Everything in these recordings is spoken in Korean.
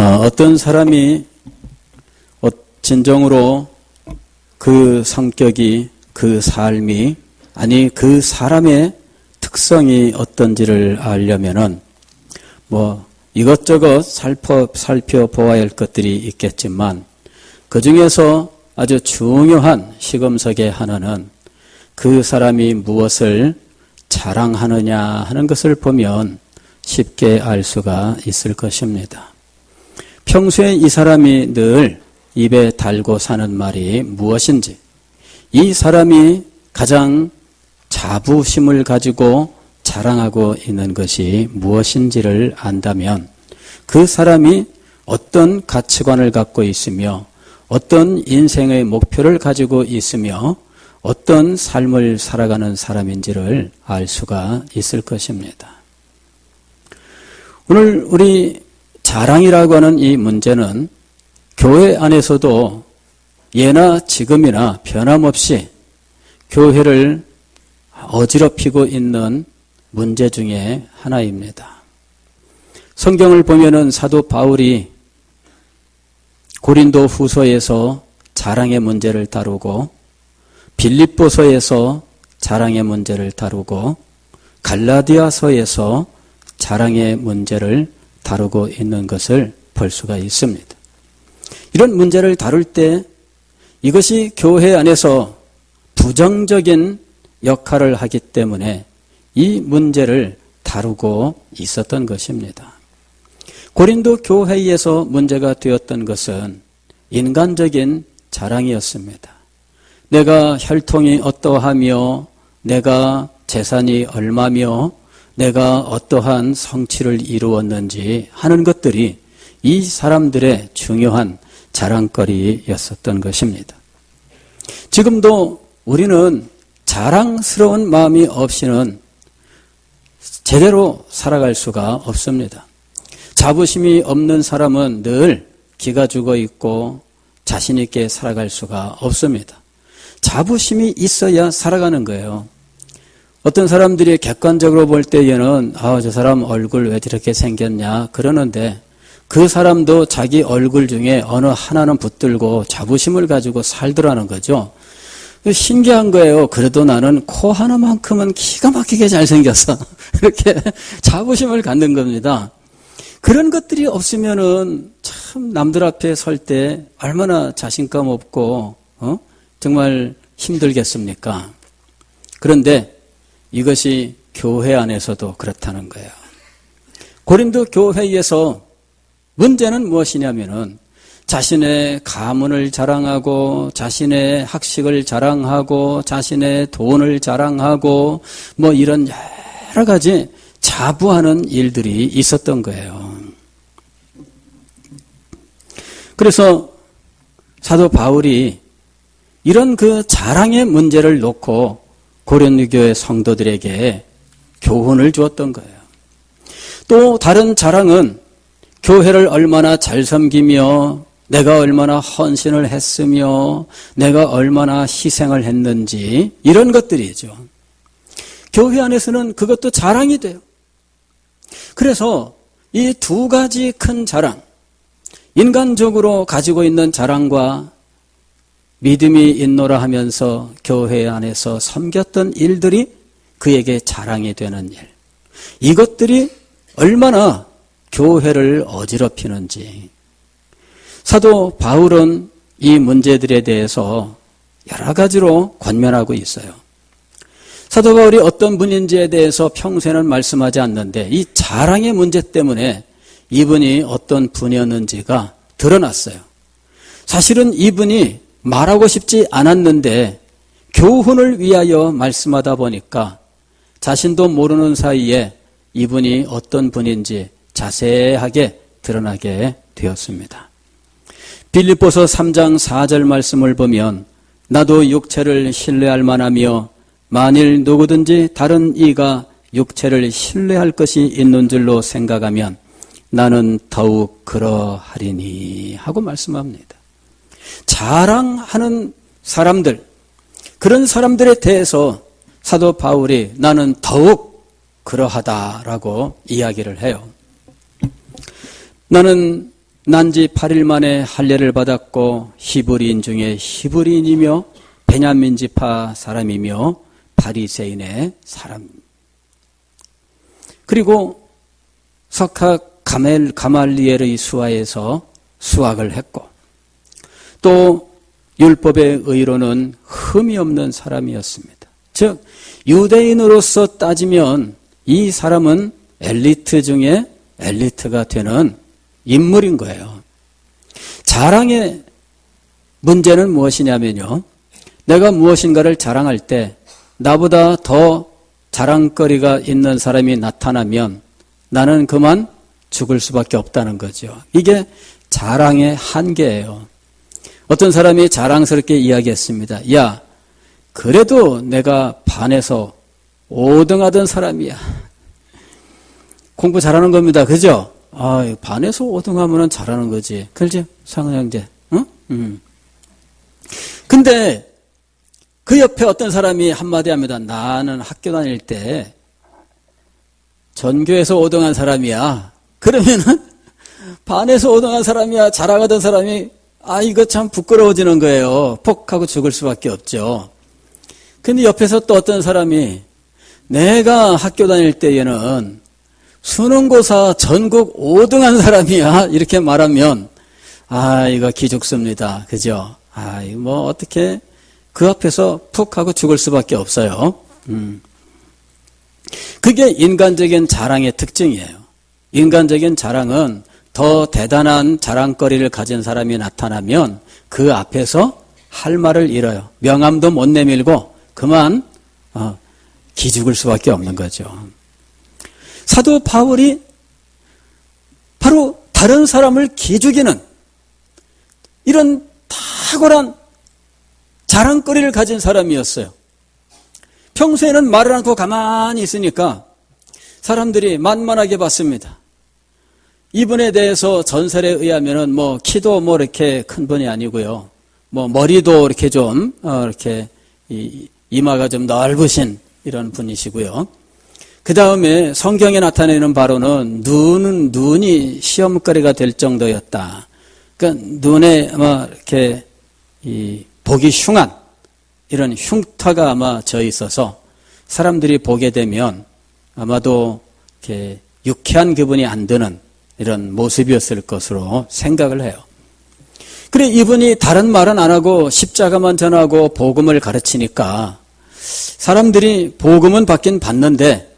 어떤 사람이 진정으로 그 성격이, 그 삶이, 아니 그 사람의 특성이 어떤지를 알려면은 이것저것 살펴보아야 할 것들이 있겠지만 그 중에서 아주 중요한 시금석의 하나는 그 사람이 무엇을 자랑하느냐 하는 것을 보면 쉽게 알 수가 있을 것입니다. 평소에 이 사람이 늘 입에 달고 사는 말이 무엇인지, 이 사람이 가장 자부심을 가지고 자랑하고 있는 것이 무엇인지를 안다면 그 사람이 어떤 가치관을 갖고 있으며 어떤 인생의 목표를 가지고 있으며 어떤 삶을 살아가는 사람인지를 알 수가 있을 것입니다. 오늘 우리 자랑이라고 하는 이 문제는 교회 안에서도 예나 지금이나 변함없이 교회를 어지럽히고 있는 문제 중에 하나입니다. 성경을 보면은 사도 바울이 고린도 후서에서 자랑의 문제를 다루고 빌립보서에서 자랑의 문제를 다루고 갈라디아서에서 자랑의 문제를 다루고 있는 것을 볼 수가 있습니다. 이런 문제를 다룰 때 이것이 교회 안에서 부정적인 역할을 하기 때문에 이 문제를 다루고 있었던 것입니다. 고린도 교회에서 문제가 되었던 것은 인간적인 자랑이었습니다. 내가 혈통이 어떠하며 내가 재산이 얼마며 내가 어떠한 성취를 이루었는지 하는 것들이 이 사람들의 중요한 자랑거리였었던 것입니다. 지금도 우리는 자랑스러운 마음이 없이는 제대로 살아갈 수가 없습니다. 자부심이 없는 사람은 늘 기가 죽어 있고 자신 있게 살아갈 수가 없습니다. 자부심이 있어야 살아가는 거예요. 어떤 사람들이 객관적으로 볼 때에는 저 사람 얼굴 왜 저렇게 생겼냐 그러는데 그 사람도 자기 얼굴 중에 어느 하나는 붙들고 자부심을 가지고 살더라는 거죠. 신기한 거예요. 그래도 나는 코 하나만큼은 기가 막히게 잘생겼어. 이렇게 자부심을 갖는 겁니다. 그런 것들이 없으면은 참 남들 앞에 설 때 얼마나 자신감 없고 정말 힘들겠습니까? 그런데 이것이 교회 안에서도 그렇다는 거예요. 고린도 교회에서 문제는 무엇이냐면은 자신의 가문을 자랑하고 자신의 학식을 자랑하고 자신의 돈을 자랑하고 이런 여러 가지 자부하는 일들이 있었던 거예요. 그래서 사도 바울이 이런 그 자랑의 문제를 놓고 고린도 교회 성도들에게 교훈을 주었던 거예요. 또 다른 자랑은 교회를 얼마나 잘 섬기며 내가 얼마나 헌신을 했으며 내가 얼마나 희생을 했는지 이런 것들이죠. 교회 안에서는 그것도 자랑이 돼요. 그래서 이 두 가지 큰 자랑, 인간적으로 가지고 있는 자랑과 믿음이 있노라 하면서 교회 안에서 섬겼던 일들이 그에게 자랑이 되는 일, 이것들이 얼마나 교회를 어지럽히는지 사도 바울은 이 문제들에 대해서 여러 가지로 권면하고 있어요. 사도 바울이 어떤 분인지에 대해서 평소에는 말씀하지 않는데 이 자랑의 문제 때문에 이분이 어떤 분이었는지가 드러났어요. 사실은 이분이 말하고 싶지 않았는데 교훈을 위하여 말씀하다 보니까 자신도 모르는 사이에 이분이 어떤 분인지 자세하게 드러나게 되었습니다. 빌립보서 3장 4절 말씀을 보면 나도 육체를 신뢰할 만하며 만일 누구든지 다른 이가 육체를 신뢰할 것이 있는 줄로 생각하면 나는 더욱 그러하리니 하고 말씀합니다. 자랑하는 사람들, 그런 사람들에 대해서 사도 바울이 나는 더욱 그러하다라고 이야기를 해요. 나는 난지 8일 만에 할례를 받았고 히브리인 중에 히브리인이며 베냐민 지파 사람이며 바리새인의 사람. 그리고 석학 가말리엘의 수하에서 수학을 했고 또 율법의 의로는 흠이 없는 사람이었습니다. 즉 유대인으로서 따지면 이 사람은 엘리트 중에 엘리트가 되는 인물인 거예요. 자랑의 문제는 무엇이냐면요. 내가 무엇인가를 자랑할 때 나보다 더 자랑거리가 있는 사람이 나타나면 나는 그만 죽을 수밖에 없다는 거죠. 이게 자랑의 한계예요. 어떤 사람이 자랑스럽게 이야기했습니다. 야, 그래도 내가 반에서 5등 하던 사람이야. 공부 잘하는 겁니다. 그죠? 아, 반에서 5등 하면 잘하는 거지. 그렇지? 상은 형제. 응? 근데 그 옆에 어떤 사람이 한마디 합니다. 나는 학교 다닐 때 전교에서 5등 한 사람이야. 그러면은 반에서 5등 한 사람이야. 자랑하던 사람이 이거 참 부끄러워지는 거예요. 폭하고 죽을 수밖에 없죠. 근데 옆에서 또 어떤 사람이 내가 학교 다닐 때에는 수능고사 전국 5등 한 사람이야. 이렇게 말하면 이거 기죽습니다. 그죠? 이거 뭐 어떻게 그 앞에서 푹 하고 죽을 수밖에 없어요. 그게 인간적인 자랑의 특징이에요. 인간적인 자랑은 더 대단한 자랑거리를 가진 사람이 나타나면 그 앞에서 할 말을 잃어요. 명함도 못 내밀고 그만 기죽을 수밖에 없는 거죠. 사도 바울이 바로 다른 사람을 기죽이는 이런 탁월한 자랑거리를 가진 사람이었어요. 평소에는 말을 않고 가만히 있으니까 사람들이 만만하게 봤습니다. 이분에 대해서 전설에 의하면은 뭐 키도 뭐 이렇게 큰 분이 아니고요. 뭐 머리도 이렇게 좀 이렇게 이마가 좀 넓으신 이런 분이시고요. 그 다음에 성경에 나타내는 바로는 눈이 시험거리가 될 정도였다. 그러니까 눈에 아마 이렇게 보기 흉한 이런 흉터가 아마 져 있어서 사람들이 보게 되면 아마도 이렇게 유쾌한 기분이 안 드는 이런 모습이었을 것으로 생각을 해요. 그래 이분이 다른 말은 안 하고 십자가만 전하고 복음을 가르치니까 사람들이 복음은 받긴 받는데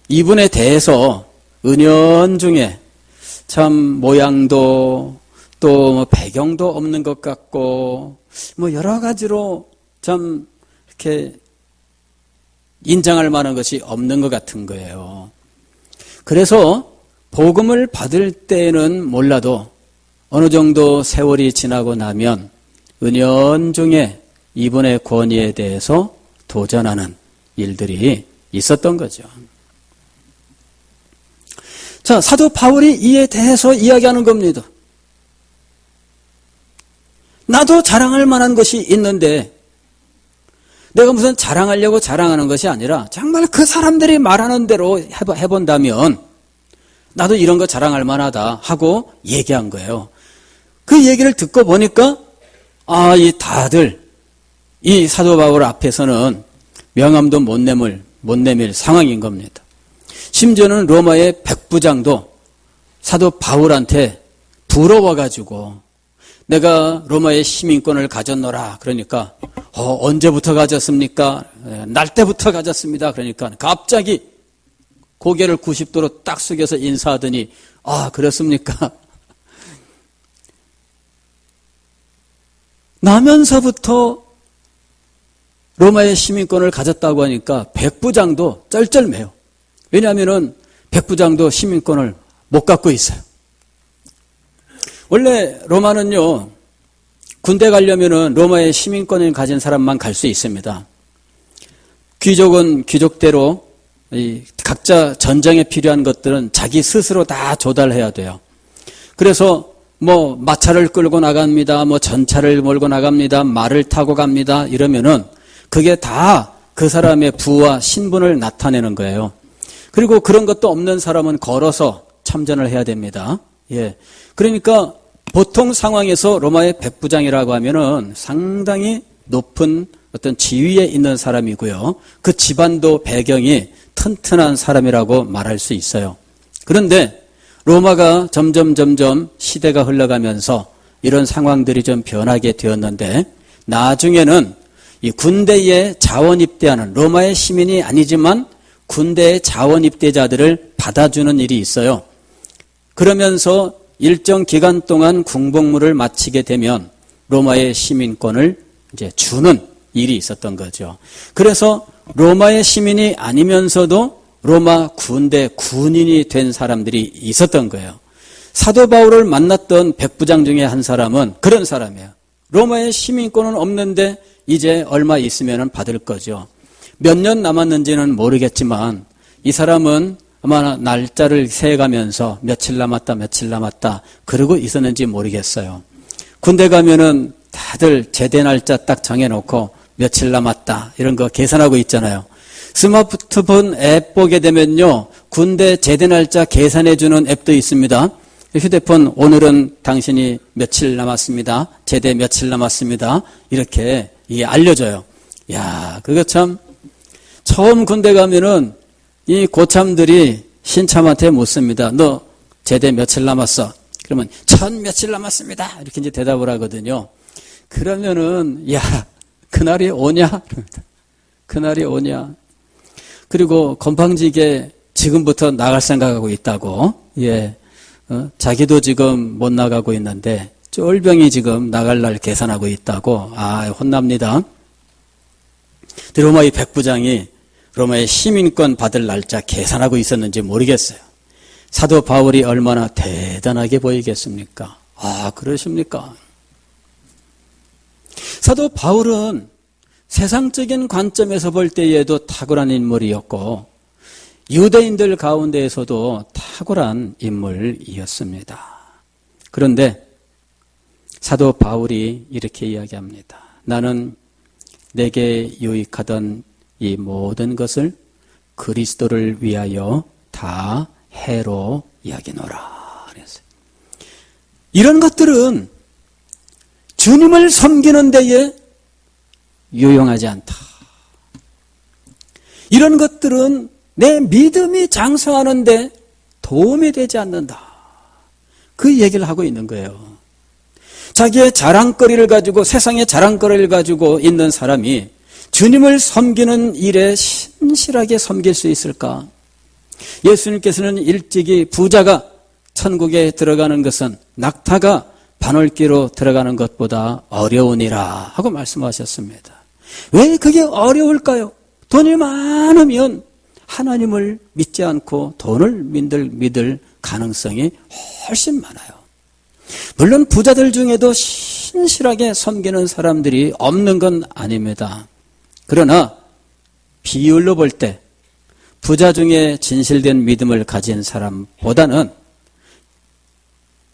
이분에 대해서 은연중에 참 모양도 또 배경도 없는 것 같고 뭐 여러 가지로 참 이렇게 인정할 만한 것이 없는 것 같은 거예요. 그래서 복음을 받을 때는 몰라도 어느 정도 세월이 지나고 나면 은연중에 이분의 권위에 대해서 도전하는 일들이 있었던 거죠. 자, 사도 바울이 이에 대해서 이야기하는 겁니다. 나도 자랑할 만한 것이 있는데 내가 무슨 자랑하려고 자랑하는 것이 아니라 정말 그 사람들이 말하는 대로 해본다면 나도 이런 거 자랑할 만하다 하고 얘기한 거예요. 그 얘기를 듣고 보니까 이 다들 이 사도 바울 앞에서는 명함도 못 내밀 상황인 겁니다. 심지어는 로마의 백부장도 사도 바울한테 부러워가지고 내가 로마의 시민권을 가졌노라. 그러니까 언제부터 가졌습니까? 날 때부터 가졌습니다. 그러니까 갑자기 고개를 90도로 딱 숙여서 인사하더니 그렇습니까? 나면서부터 로마의 시민권을 가졌다고 하니까 백부장도 쩔쩔매요. 왜냐하면은 백부장도 시민권을 못 갖고 있어요. 원래 로마는요, 군대 가려면은 로마의 시민권을 가진 사람만 갈 수 있습니다. 귀족은 귀족대로 각자 전쟁에 필요한 것들은 자기 스스로 다 조달해야 돼요. 그래서 뭐 마차를 끌고 나갑니다. 뭐 전차를 몰고 나갑니다. 말을 타고 갑니다. 이러면은 그게 다 그 사람의 부와 신분을 나타내는 거예요. 그리고 그런 것도 없는 사람은 걸어서 참전을 해야 됩니다. 예. 그러니까 보통 상황에서 로마의 백부장이라고 하면은 상당히 높은 어떤 지위에 있는 사람이고요. 그 집안도 배경이 튼튼한 사람이라고 말할 수 있어요. 그런데 로마가 점점 시대가 흘러가면서 이런 상황들이 좀 변하게 되었는데 나중에는 이 군대에 자원 입대하는 로마의 시민이 아니지만 군대의 자원 입대자들을 받아주는 일이 있어요. 그러면서 일정 기간 동안 군복무를 마치게 되면 로마의 시민권을 이제 주는 일이 있었던 거죠. 그래서 로마의 시민이 아니면서도 로마 군대 군인이 된 사람들이 있었던 거예요. 사도 바울을 만났던 백부장 중에 한 사람은 그런 사람이에요. 로마의 시민권은 없는데 이제 얼마 있으면 받을 거죠. 몇 년 남았는지는 모르겠지만 이 사람은 아마 날짜를 세가면서 며칠 남았다 그러고 있었는지 모르겠어요. 군대 가면은 다들 제대 날짜 딱 정해놓고 며칠 남았다 이런 거 계산하고 있잖아요. 스마트폰 앱 보게 되면요, 군대 제대 날짜 계산해주는 앱도 있습니다. 휴대폰 오늘은 당신이 며칠 남았습니다. 제대 며칠 남았습니다. 이렇게 알려줘요. 야, 그거 참 처음 군대 가면은 이 고참들이 신참한테 묻습니다. 너 제대 며칠 남았어? 그러면 천 며칠 남았습니다. 이렇게 이제 대답을 하거든요. 그러면은 야, 그날이 오냐? 그날이 오냐? 그리고 건방지게 지금부터 나갈 생각하고 있다고. 예, 자기도 지금 못 나가고 있는데 쫄병이 지금 나갈 날 계산하고 있다고. 아, 혼납니다. 로마의 백부장이 로마의 시민권 받을 날짜 계산하고 있었는지 모르겠어요. 사도 바울이 얼마나 대단하게 보이겠습니까? 아, 그러십니까? 사도 바울은 세상적인 관점에서 볼 때에도 탁월한 인물이었고 유대인들 가운데에서도 탁월한 인물이었습니다. 그런데 사도 바울이 이렇게 이야기합니다. 나는 내게 유익하던 이 모든 것을 그리스도를 위하여 다 해로 여기노라. 그랬어요. 이런 것들은 주님을 섬기는 데에 유용하지 않다. 이런 것들은 내 믿음이 장성하는데 도움이 되지 않는다. 그 얘기를 하고 있는 거예요. 자기의 자랑거리를 가지고, 세상의 자랑거리를 가지고 있는 사람이 주님을 섬기는 일에 신실하게 섬길 수 있을까? 예수님께서는 일찍이 부자가 천국에 들어가는 것은 낙타가 바늘귀로 들어가는 것보다 어려우니라 하고 말씀하셨습니다. 왜 그게 어려울까요? 돈이 많으면 하나님을 믿지 않고 돈을 믿을 가능성이 훨씬 많아요. 물론 부자들 중에도 신실하게 섬기는 사람들이 없는 건 아닙니다. 그러나 비율로 볼 때 부자 중에 진실된 믿음을 가진 사람보다는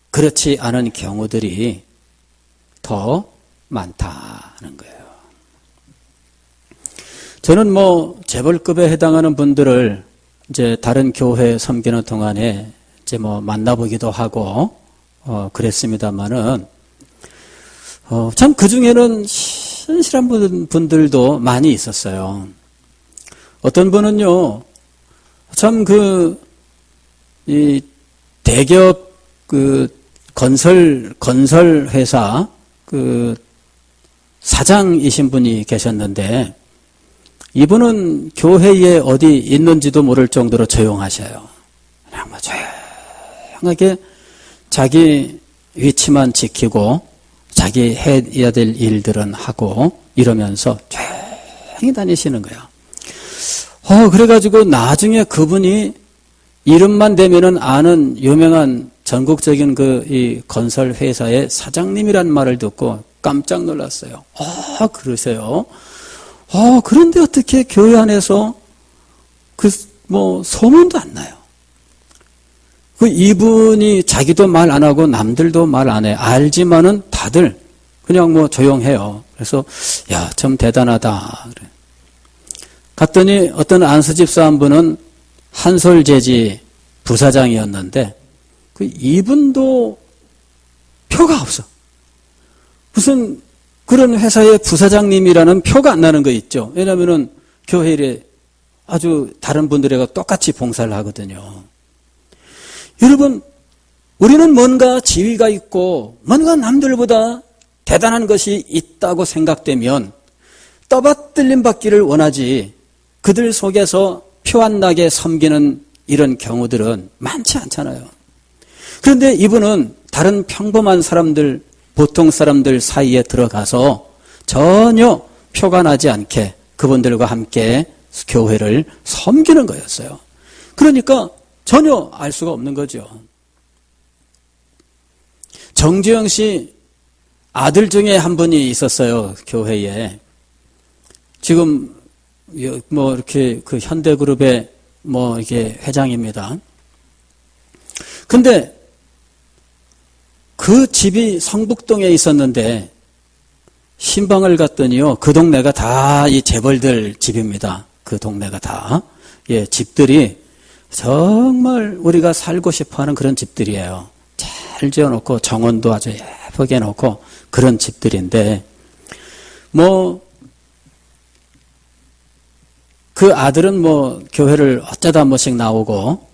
그렇지 않은 경우들이 더 많다는 거예요. 저는 재벌급에 해당하는 분들을 이제 다른 교회 섬기는 동안에 이제 만나보기도 하고 그랬습니다만은 참 그 중에는 신실한 분들도 많이 있었어요. 어떤 분은요, 참 이 대기업 건설 회사 사장이신 분이 계셨는데 이분은 교회에 어디 있는지도 모를 정도로 조용하셔요. 그냥 조용하게 자기 위치만 지키고 자기 해야 될 일들은 하고 이러면서 조용히 다니시는 거예요. 그래가지고 나중에 그분이 이름만 대면은 아는 유명한 전국적인 이 건설 회사의 사장님이란 말을 듣고 깜짝 놀랐어요. 그러세요? 그런데 어떻게 교회 안에서 소문도 안 나요. 이분이 자기도 말 안 하고 남들도 말 안 해. 알지만은 다들 그냥 조용해요. 그래서 야, 참 대단하다. 그래. 갔더니 어떤 안수집사 한 분은 한솔재지 부사장이었는데 이분도 표가 없어. 무슨 그런 회사의 부사장님이라는 표가 안 나는 거 있죠. 왜냐하면은 교회 일에 아주 다른 분들과 똑같이 봉사를 하거든요. 여러분, 우리는 뭔가 지위가 있고 뭔가 남들보다 대단한 것이 있다고 생각되면 떠받들림 받기를 원하지 그들 속에서 표 안 나게 섬기는 이런 경우들은 많지 않잖아요. 그런데 이분은 다른 평범한 사람들, 보통 사람들 사이에 들어가서 전혀 표가 나지 않게 그분들과 함께 교회를 섬기는 거였어요. 그러니까 전혀 알 수가 없는 거죠. 정주영 씨 아들 중에 한 분이 있었어요, 교회에. 지금 뭐 이렇게 그 현대그룹의 뭐 이게 회장입니다. 근데 그 집이 성북동에 있었는데 신방을 갔더니요, 그 동네가 다 이 재벌들 집입니다. 그 동네가 다. 예, 집들이 정말 우리가 살고 싶어 하는 그런 집들이에요. 잘 지어놓고 정원도 아주 예쁘게 해놓고 그런 집들인데, 뭐, 그 아들은 뭐 교회를 어쩌다 한 번씩 나오고,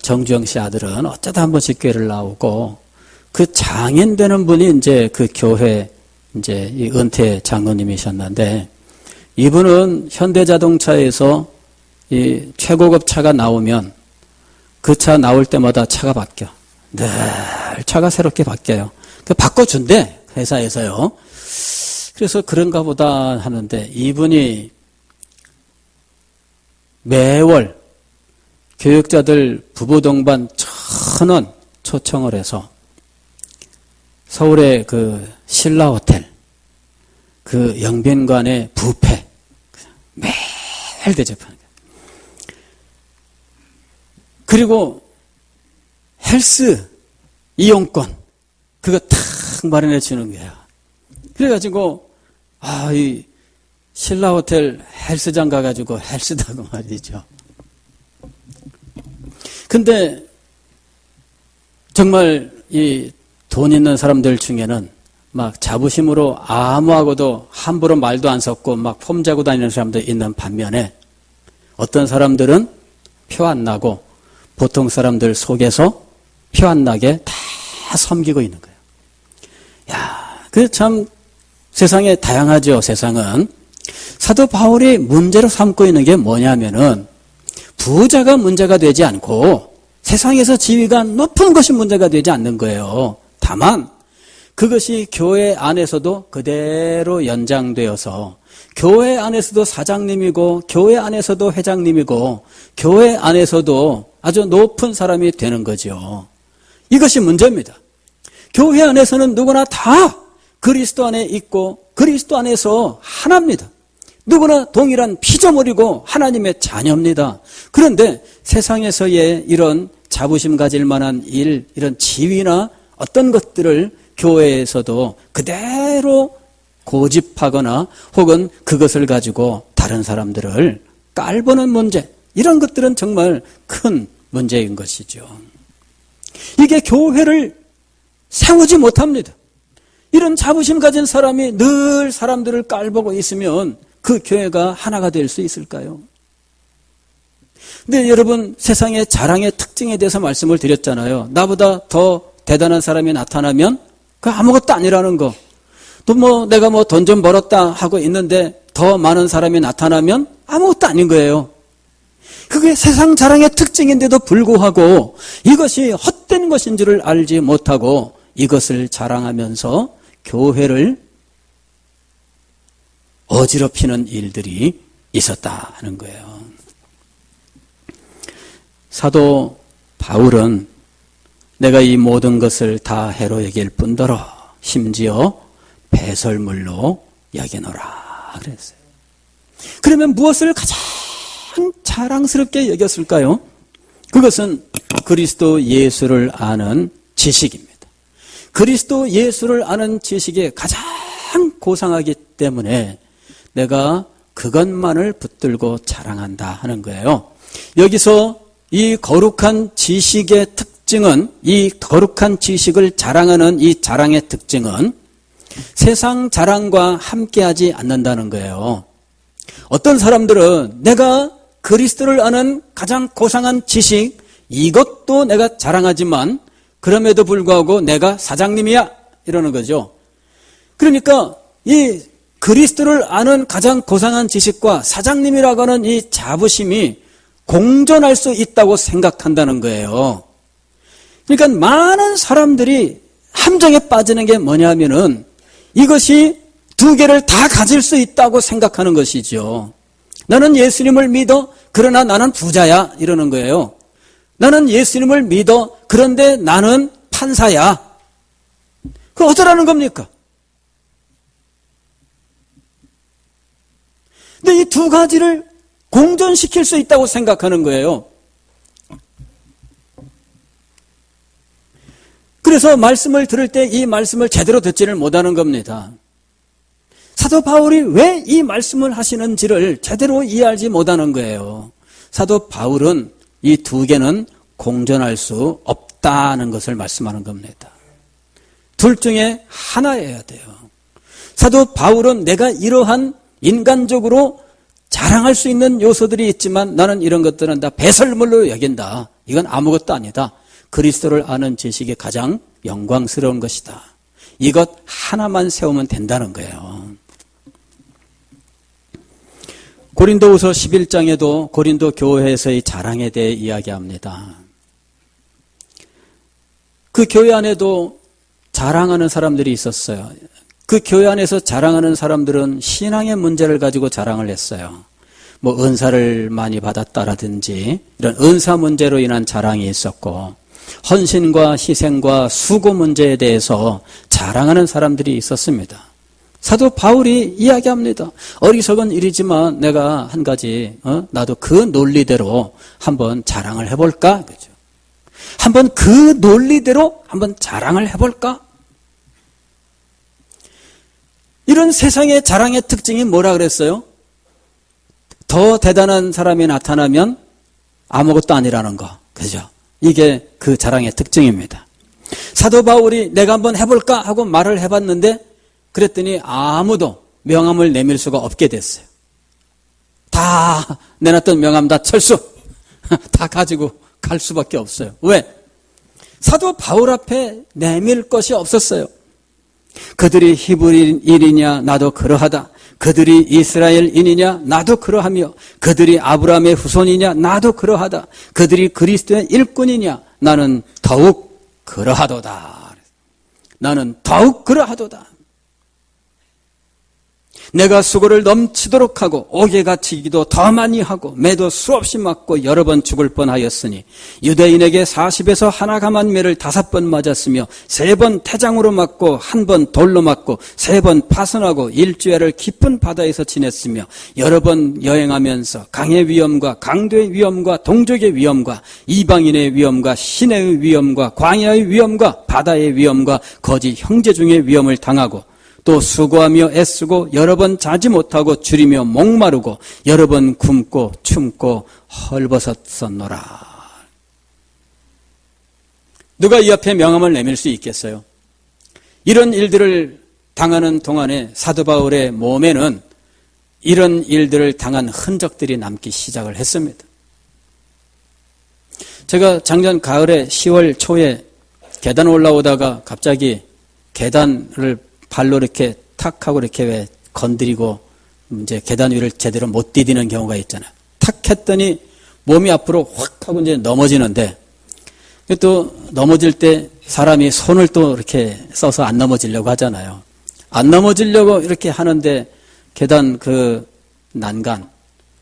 정주영 씨 아들은 어쩌다 한 번씩 교회를 나오고, 그 장인 되는 분이 이제 그 교회 이제 이 은퇴 장로님이셨는데, 이분은 현대자동차에서 이 최고급 차가 나오면 그 차 나올 때마다 차가 바뀌어. 늘 차가 새롭게 바뀌어요. 그 바꿔준대, 회사에서요. 그래서 그런가 보다 하는데, 이분이 매월 교육자들 부부 동반 1,000원 초청을 해서 서울의 그 신라 호텔, 그 영빈관의 뷔페 매일 대접하는 거예요. 그리고 헬스 이용권 그거 탁 마련해 주는 거예요. 그래가지고 이 신라 호텔 헬스장 가가지고 헬스다고 말이죠. 근데 정말 이 돈 있는 사람들 중에는 막 자부심으로 아무하고도 함부로 말도 안 섞고 막 폼자고 다니는 사람들 있는 반면에 어떤 사람들은 표 안 나고 보통 사람들 속에서 표 안 나게 다 섬기고 있는 거예요. 야, 그 참 세상에 다양하죠, 세상은. 사도 바울이 문제로 삼고 있는 게 뭐냐면은 부자가 문제가 되지 않고 세상에서 지위가 높은 것이 문제가 되지 않는 거예요. 다만 그것이 교회 안에서도 그대로 연장되어서 교회 안에서도 사장님이고 교회 안에서도 회장님이고 교회 안에서도 아주 높은 사람이 되는 거죠. 이것이 문제입니다. 교회 안에서는 누구나 다 그리스도 안에 있고 그리스도 안에서 하나입니다. 누구나 동일한 피조물이고 하나님의 자녀입니다. 그런데 세상에서의 이런 자부심 가질 만한 일, 이런 지위나 어떤 것들을 교회에서도 그대로 고집하거나 혹은 그것을 가지고 다른 사람들을 깔보는 문제, 이런 것들은 정말 큰 문제인 것이죠. 이게 교회를 세우지 못합니다. 이런 자부심 가진 사람이 늘 사람들을 깔보고 있으면 그 교회가 하나가 될 수 있을까요? 근데 여러분, 세상의 자랑의 특징에 대해서 말씀을 드렸잖아요. 나보다 더 대단한 사람이 나타나면 그 아무것도 아니라는 거. 또 뭐 내가 뭐 돈 좀 벌었다 하고 있는데 더 많은 사람이 나타나면 아무것도 아닌 거예요. 그게 세상 자랑의 특징인데도 불구하고 이것이 헛된 것인 줄을 알지 못하고 이것을 자랑하면서 교회를 어지럽히는 일들이 있었다는 거예요. 사도 바울은 내가 이 모든 것을 다 해로 여길 뿐더러 심지어 배설물로 여기노라 그랬어요. 그러면 무엇을 가장 자랑스럽게 여겼을까요? 그것은 그리스도 예수를 아는 지식입니다. 그리스도 예수를 아는 지식이 가장 고상하기 때문에 내가 그것만을 붙들고 자랑한다 하는 거예요. 여기서 이 거룩한 지식의 특징은, 이 거룩한 지식을 자랑하는 이 자랑의 특징은 세상 자랑과 함께하지 않는다는 거예요. 어떤 사람들은 내가 그리스도를 아는 가장 고상한 지식, 이것도 내가 자랑하지만 그럼에도 불구하고 내가 사장님이야 이러는 거죠. 그러니까 이 그리스도를 아는 가장 고상한 지식과 사장님이라고 하는 이 자부심이 공존할 수 있다고 생각한다는 거예요. 그러니까 많은 사람들이 함정에 빠지는 게 뭐냐면은 이것이 두 개를 다 가질 수 있다고 생각하는 것이죠. 나는 예수님을 믿어, 그러나 나는 부자야 이러는 거예요. 나는 예수님을 믿어, 그런데 나는 판사야. 그럼 어쩌라는 겁니까? 근데 이 두 가지를 공존시킬 수 있다고 생각하는 거예요. 그래서 말씀을 들을 때 이 말씀을 제대로 듣지를 못하는 겁니다. 사도 바울이 왜 이 말씀을 하시는지를 제대로 이해하지 못하는 거예요. 사도 바울은 이 두 개는 공존할 수 없다는 것을 말씀하는 겁니다. 둘 중에 하나여야 돼요. 사도 바울은 내가 이러한 인간적으로 자랑할 수 있는 요소들이 있지만 나는 이런 것들은 다 배설물로 여긴다. 이건 아무것도 아니다. 그리스도를 아는 지식이 가장 영광스러운 것이다. 이것 하나만 세우면 된다는 거예요. 고린도후서 11장에도 고린도 교회에서의 자랑에 대해 이야기합니다. 그 교회 안에도 자랑하는 사람들이 있었어요. 그 교회 안에서 자랑하는 사람들은 신앙의 문제를 가지고 자랑을 했어요. 뭐 은사를 많이 받았다라든지 이런 은사 문제로 인한 자랑이 있었고, 헌신과 희생과 수고 문제에 대해서 자랑하는 사람들이 있었습니다. 사도 바울이 이야기합니다. 어리석은 일이지만 내가 한 가지 나도 그 논리대로 한번 자랑을 해볼까? 그죠? 한번 그 논리대로 한번 자랑을 해볼까? 이런 세상의 자랑의 특징이 뭐라 그랬어요? 더 대단한 사람이 나타나면 아무것도 아니라는 거. 그죠? 이게 그 자랑의 특징입니다. 사도 바울이 내가 한번 해볼까 하고 말을 해봤는데 그랬더니 아무도 명함을 내밀 수가 없게 됐어요. 다 내놨던 명함 다 철수. 다 가지고 갈 수밖에 없어요. 왜? 사도 바울 앞에 내밀 것이 없었어요. 그들이 히브리인이냐 나도 그러하다. 그들이 이스라엘인이냐 나도 그러하며, 그들이 아브라함의 후손이냐 나도 그러하다. 그들이 그리스도의 일꾼이냐 나는 더욱 그러하도다. 나는 더욱 그러하도다. 내가 수고를 넘치도록 하고 옥에 갇히기도 더 많이 하고 매도 수없이 맞고 여러 번 죽을 뻔하였으니 유대인에게 40에서 하나 감한 매를 5번 맞았으며 3번 태장으로 맞고 1번 돌로 맞고 3번 파선하고 일주일을 깊은 바다에서 지냈으며 여러 번 여행하면서 강의 위험과 강도의 위험과 동족의 위험과 이방인의 위험과 시내의 위험과 광야의 위험과 바다의 위험과 거짓 형제 중의 위험을 당하고 또 수고하며 애쓰고 여러 번 자지 못하고 줄이며 목마르고 여러 번 굶고 춤고 헐벗었었노라. 누가 이 앞에 명함을 내밀 수 있겠어요? 이런 일들을 당하는 동안에 사도 바울의 몸에는 이런 일들을 당한 흔적들이 남기 시작을 했습니다. 제가 작년 가을에 10월 초에 계단 올라오다가 갑자기 계단을 발로 이렇게 탁 하고 이렇게 왜 건드리고 이제 계단 위를 제대로 못 디디는 경우가 있잖아요. 탁 했더니 몸이 앞으로 확 하고 이제 넘어지는데, 또 넘어질 때 사람이 손을 또 이렇게 써서 안 넘어지려고 하잖아요. 안 넘어지려고 이렇게 하는데 계단 그 난간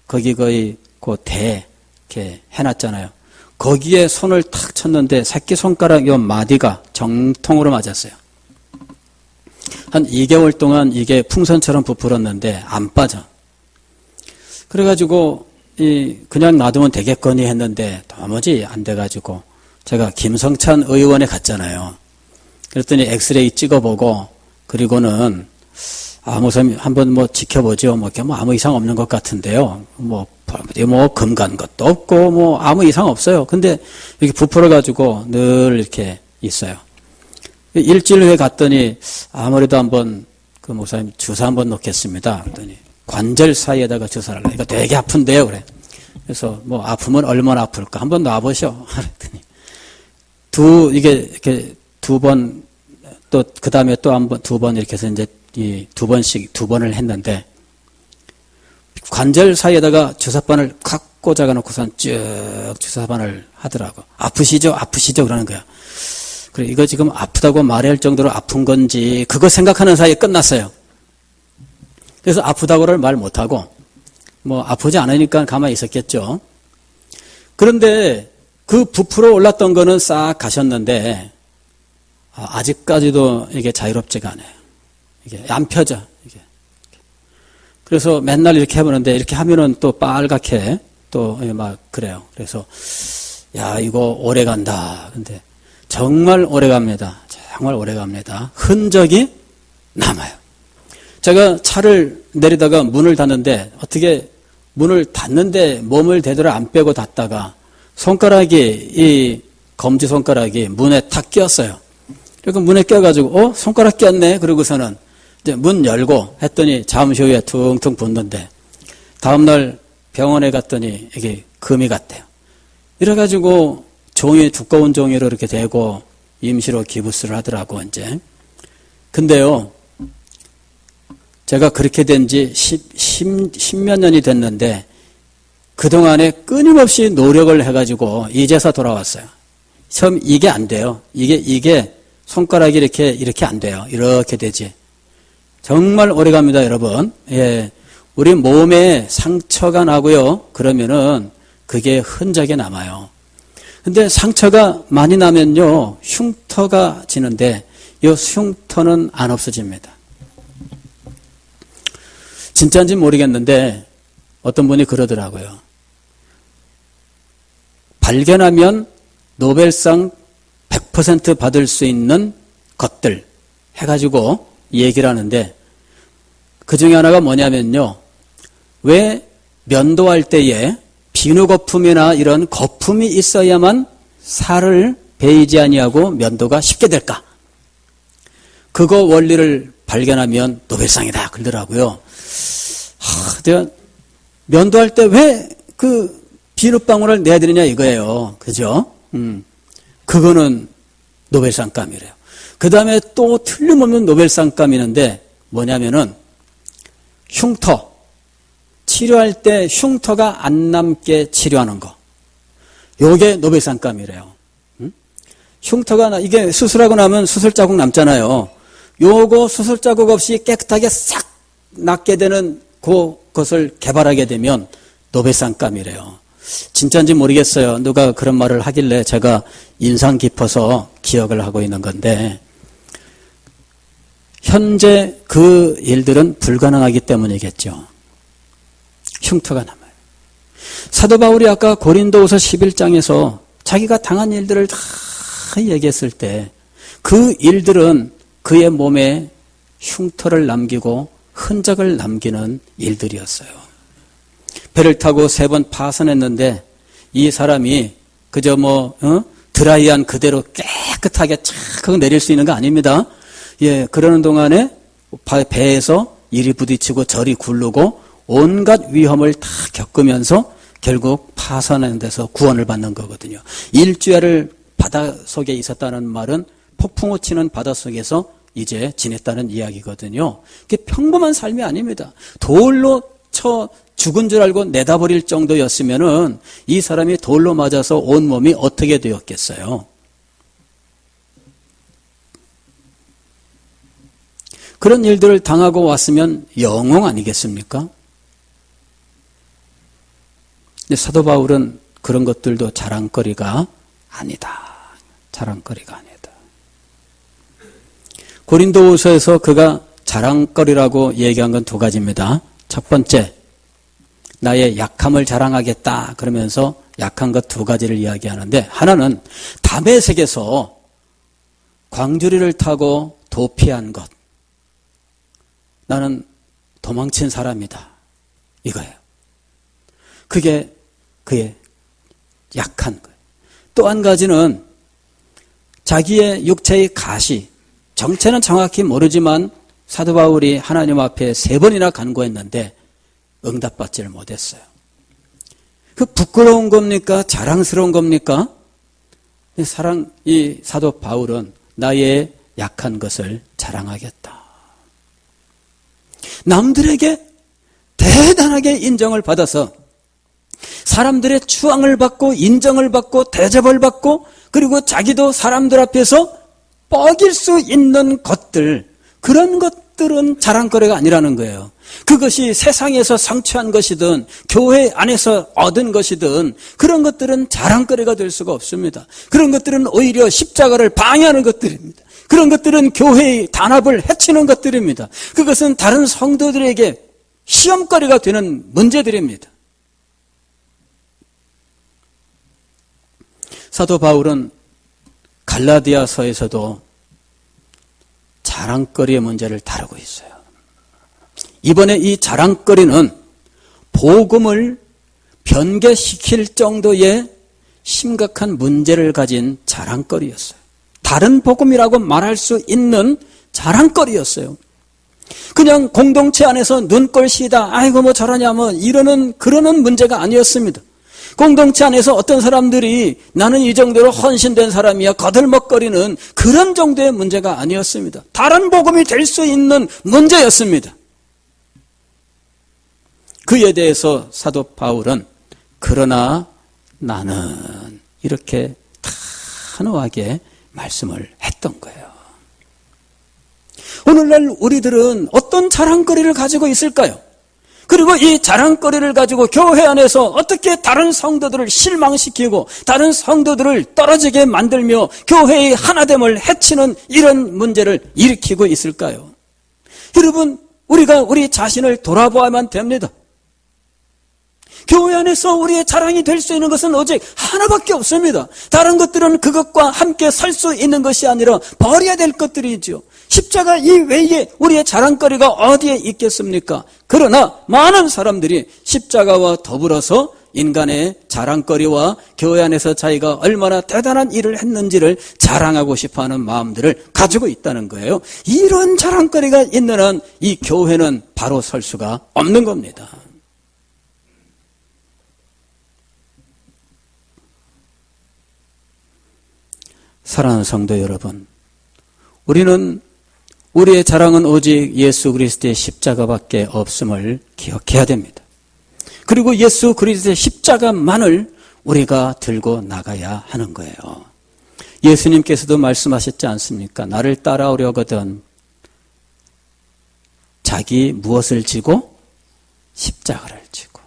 거기 거의 그 대 이렇게 해놨잖아요. 거기에 손을 탁 쳤는데 새끼손가락 요 마디가 정통으로 맞았어요. 한 2개월 동안 이게 풍선처럼 부풀었는데 안 빠져. 그래가지고 그냥 놔두면 되겠거니 했는데 도무지 안 돼가지고 제가 김성찬 의원에 갔잖아요. 그랬더니 엑스레이 찍어보고 그리고는 목사님 한번 뭐 지켜보죠. 뭐 아무 이상 없는 것 같은데요. 뭐 금간 것도 없고 뭐 아무 이상 없어요. 근데 이렇게 부풀어 가지고 늘 이렇게 있어요. 일주일 후에 갔더니 아무래도 한번 그 목사님 주사 한번 놓겠습니다. 그랬더니 관절 사이에다가 주사를 놔. 이거 되게 아픈데요. 그래. 그래서 뭐 아프면 얼마나 아플까 한번 놔보셔. 그랬더니 이게 이렇게 두 번 또 그 다음에 또 한 번 두 번 이렇게 해서 이제 이 두 번씩 두 번을 했는데 관절 사이에다가 주사바늘 콱 꽂아가 놓고선 쭉 주사바늘 하더라고. 아프시죠? 그러는 거야. 그래, 이거 지금 아프다고 말할 정도로 아픈 건지 그거 생각하는 사이에 끝났어요. 그래서 아프다고를 말 못하고 뭐 아프지 않으니까 가만히 있었겠죠. 그런데 그 부풀어 올랐던 거는 싹 가셨는데 아직까지도 이게 자유롭지가 않아요. 이게 안 펴져. 이게. 그래서 맨날 이렇게 해보는데 이렇게 하면은 또 빨갛게 또 막 그래요. 그래서 야 이거 오래 간다. 근데 정말 오래 갑니다. 정말 오래 갑니다. 흔적이 남아요. 제가 차를 내리다가 문을 닫는데 어떻게 문을 닫는데 몸을 대대로 안 빼고 닫다가 손가락이 이 검지 손가락이 문에 탁 끼었어요. 그러니까 문에 껴가지고 손가락 꼈네. 그러고서는 이제 문 열고 했더니 잠시 후에 퉁퉁 붓는데 다음날 병원에 갔더니 이게 금이 갔대요. 이래가지고 종이 두꺼운 종이로 이렇게 대고 임시로 기부스를 하더라고 이제. 근데요, 제가 그렇게 된 지 10몇 년이 됐는데 그동안에 끊임없이 노력을 해가지고 이제서 돌아왔어요. 처음 이게 안 돼요. 이게 손가락이 이렇게 안 돼요. 이렇게 되지. 정말 오래 갑니다, 여러분. 예. 우리 몸에 상처가 나고요. 그러면은 그게 흔적이 남아요. 근데 상처가 많이 나면요, 흉터가 지는데 이 흉터는 안 없어집니다. 진짜인지 모르겠는데 어떤 분이 그러더라고요. 발견하면 노벨상 100% 받을 수 있는 것들 해가지고 얘기를 하는데 그 중에 하나가 뭐냐면요. 왜 면도할 때에 비누 거품이나 이런 거품이 있어야만 살을 베이지 아니하고 면도가 쉽게 될까? 그거 원리를 발견하면 노벨상이다 그러더라고요. 내가 면도할 때 왜 그 비눗방울을 내야 되느냐 이거예요. 그죠? 그거는 노벨상감이래요. 그 다음에 또 틀림없는 노벨상감이는데 뭐냐면은 흉터. 치료할 때 흉터가 안 남게 치료하는 거. 요게 노벨상감이래요. 흉터가 이게 수술하고 나면 수술 자국 남잖아요. 요거 수술 자국 없이 깨끗하게 싹 낫게 되는 그것을 개발하게 되면 노벨상감이래요. 진짜인지 모르겠어요. 누가 그런 말을 하길래 제가 인상 깊어서 기억을 하고 있는 건데 현재 그 일들은 불가능하기 때문이겠죠. 흉터가 남아요. 사도 바울이 아까 고린도후서 11장에서 자기가 당한 일들을 다 얘기했을 때 그 일들은 그의 몸에 흉터를 남기고 흔적을 남기는 일들이었어요. 배를 타고 3번 파선했는데 이 사람이 그저 드라이한 그대로 깨끗하게 착 하고 내릴 수 있는 거 아닙니다. 예, 그러는 동안에 배에서 이리 부딪히고 저리 굴르고 온갖 위험을 다 겪으면서 결국 파선하는 데서 구원을 받는 거거든요. 일주일을 바닷속에 있었다는 말은 폭풍우 치는 바닷속에서 이제 지냈다는 이야기거든요. 그게 평범한 삶이 아닙니다. 돌로 쳐 죽은 줄 알고 내다버릴 정도였으면은 이 사람이 돌로 맞아서 온몸이 어떻게 되었겠어요? 그런 일들을 당하고 왔으면 영웅 아니겠습니까? 근데 사도 바울은 그런 것들도 자랑거리가 아니다. 자랑거리가 아니다. 고린도후서에서 그가 자랑거리라고 얘기한 건 2가지입니다. 첫 번째, 나의 약함을 자랑하겠다 그러면서 약한 것 2가지를 이야기하는데 하나는 다메섹에서 광주리를 타고 도피한 것. 나는 도망친 사람이다. 이거예요. 그게 그의 약한 거예요. 또 한 가지는 자기의 육체의 가시, 정체는 정확히 모르지만 사도 바울이 하나님 앞에 3번이나 간구했는데 응답받지를 못했어요. 그 부끄러운 겁니까? 자랑스러운 겁니까? 이 사도 바울은 나의 약한 것을 자랑하겠다. 남들에게 대단하게 인정을 받아서 사람들의 추앙을 받고 인정을 받고 대접을 받고 그리고 자기도 사람들 앞에서 뻐길 수 있는 것들, 그런 것들은 자랑거리가 아니라는 거예요. 그것이 세상에서 성취한 것이든 교회 안에서 얻은 것이든 그런 것들은 자랑거리가 될 수가 없습니다. 그런 것들은 오히려 십자가를 방해하는 것들입니다. 그런 것들은 교회의 단합을 해치는 것들입니다. 그것은 다른 성도들에게 시험거리가 되는 문제들입니다. 사도 바울은 갈라디아서에서도 자랑거리의 문제를 다루고 있어요. 이번에 이 자랑거리는 복음을 변개시킬 정도의 심각한 문제를 가진 자랑거리였어요. 다른 복음이라고 말할 수 있는 자랑거리였어요. 그냥 공동체 안에서 눈꼴시다, 아이고 뭐 저러냐 뭐 그러는 문제가 아니었습니다. 공동체 안에서 어떤 사람들이 나는 이 정도로 헌신된 사람이야 거들먹거리는 그런 정도의 문제가 아니었습니다. 다른 복음이 될 수 있는 문제였습니다. 그에 대해서 사도 바울은 그러나 나는 이렇게 단호하게 말씀을 했던 거예요. 오늘날 우리들은 어떤 자랑거리를 가지고 있을까요? 그리고 이 자랑거리를 가지고 교회 안에서 어떻게 다른 성도들을 실망시키고 다른 성도들을 떨어지게 만들며 교회의 하나됨을 해치는 이런 문제를 일으키고 있을까요? 여러분, 우리가 우리 자신을 돌아보아야만 됩니다. 교회 안에서 우리의 자랑이 될 수 있는 것은 오직 하나밖에 없습니다. 다른 것들은 그것과 함께 설 수 있는 것이 아니라 버려야 될 것들이죠. 십자가 이외에 우리의 자랑거리가 어디에 있겠습니까? 그러나 많은 사람들이 십자가와 더불어서 인간의 자랑거리와 교회 안에서 자기가 얼마나 대단한 일을 했는지를 자랑하고 싶어하는 마음들을 가지고 있다는 거예요. 이런 자랑거리가 있는 한 이 교회는 바로 설 수가 없는 겁니다. 사랑하는 성도 여러분, 우리의 자랑은 오직 예수 그리스도의 십자가밖에 없음을 기억해야 됩니다. 그리고 예수 그리스도의 십자가만을 우리가 들고 나가야 하는 거예요. 예수님께서도 말씀하셨지 않습니까? 나를 따라오려거든 자기 무엇을 지고? 십자가를 지고.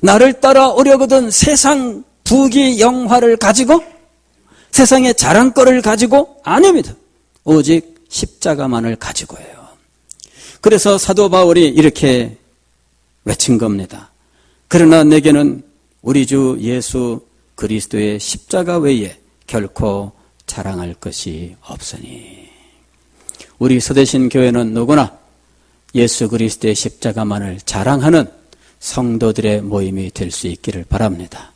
나를 따라오려거든 세상 부귀 영화를 가지고? 세상의 자랑거리를 가지고? 아닙니다. 오직 십자가만을 가지고예요. 그래서 사도 바울이 이렇게 외친 겁니다. 그러나 내게는 우리 주 예수 그리스도의 십자가 외에 결코 자랑할 것이 없으니. 우리 서대신 교회는 누구나 예수 그리스도의 십자가만을 자랑하는 성도들의 모임이 될 수 있기를 바랍니다.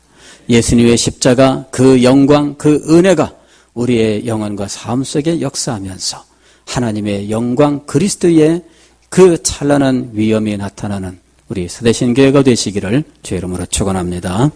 예수님의 십자가, 그 영광, 그 은혜가 우리의 영혼과 삶 속에 역사하면서 하나님의 영광, 그리스도의 그 찬란한 위엄이 나타나는 우리 서대신 교회가 되시기를 주의 이름으로 축원합니다.